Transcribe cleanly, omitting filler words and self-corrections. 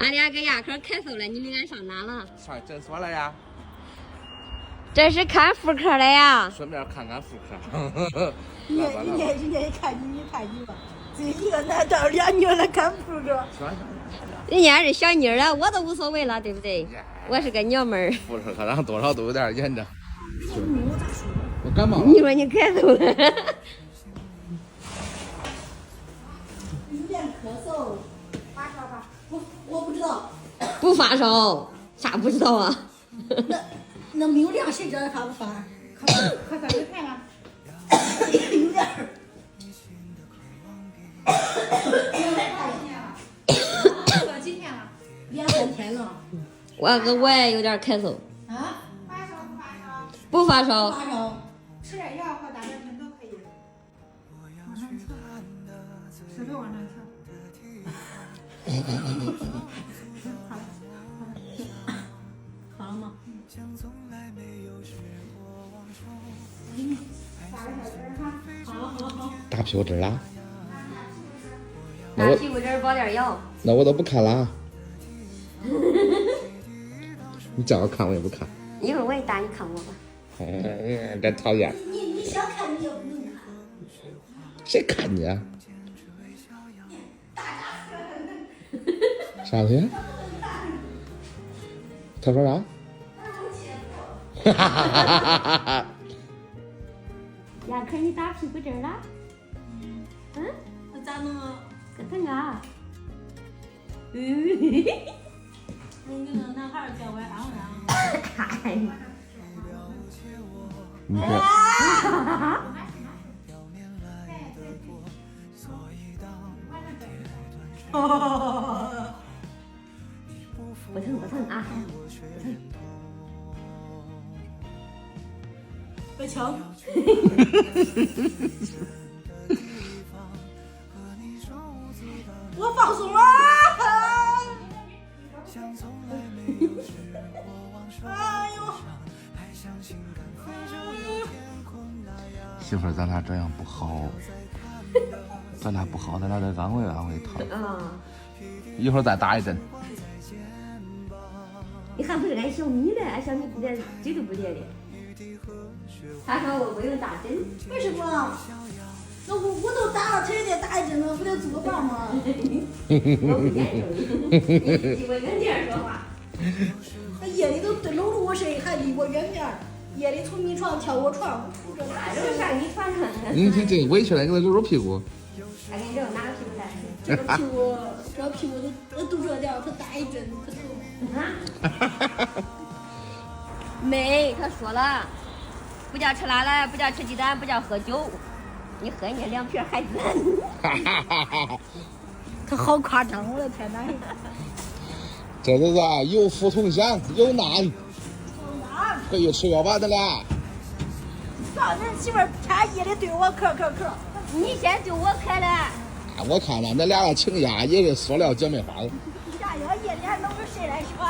俺俩给牙科咳嗽了，你们俺上哪了？上诊所了呀。这是看妇科的呀。顺便看看妇科。人家一看你，你看你吧，这一个男的2女来看妇科。人家是小妮儿了，我都无所谓了，对不对？我是个娘们儿。妇科科长多少都有点严重。我感冒了。你说你咳嗽了。有点咳嗽，发烧吧？我不知道。不发烧，啥不知道啊？那没有量，谁知道发不发？咳嗽你看看，有点儿。咳几天了2、3天了。我也有点咳嗽。啊？发烧不发烧？不发烧。发烧。吃点药和打点针都可以。往上测，舌头往上测。好了吗？打屁股针啦？打屁股针包点药。那我都不看啦。你叫我看我也不看。一会儿我也打，你看我吧。真讨厌。你想看你也不能看。谁看你啊？啥东西？他说啥？哈哈哈哈哈哈！牙科，你打屁股针了？嗯？那咋弄啊？可疼啊！你那个男孩叫我安慰安慰。你这。不疼不疼啊！别敲。我放松了。哎呦！媳妇儿，咱俩这样不好，咱俩不好，咱俩得安慰安慰他。啊！一会儿再打一针。你还不是俺小米的，俺小米连嘴都不咧的。他说我不用打针。为什么？那我都打了，他也得打一针了，不得做个棒吗？我不严重，离我远点说话。那夜里都搂着我睡，还离我远点儿。夜里从你床跳我床，我这那都上你床上。你挺委屈了，给他揉揉屁股。还给你揉哪个屁股蛋？这个屁股都热点儿，他打一针可疼。没，他说了，不叫吃辣的，不叫吃鸡蛋，不叫喝酒。你喝你2瓶还难。他好夸张，我的天哪！这就是有福同享，有难。回去吃药吧，咱俩。上人媳妇儿天夜里对我咳。你先对我咳了。我看了，那俩情呀也是塑料姐妹花。啥呀？夜里还搂着谁来说？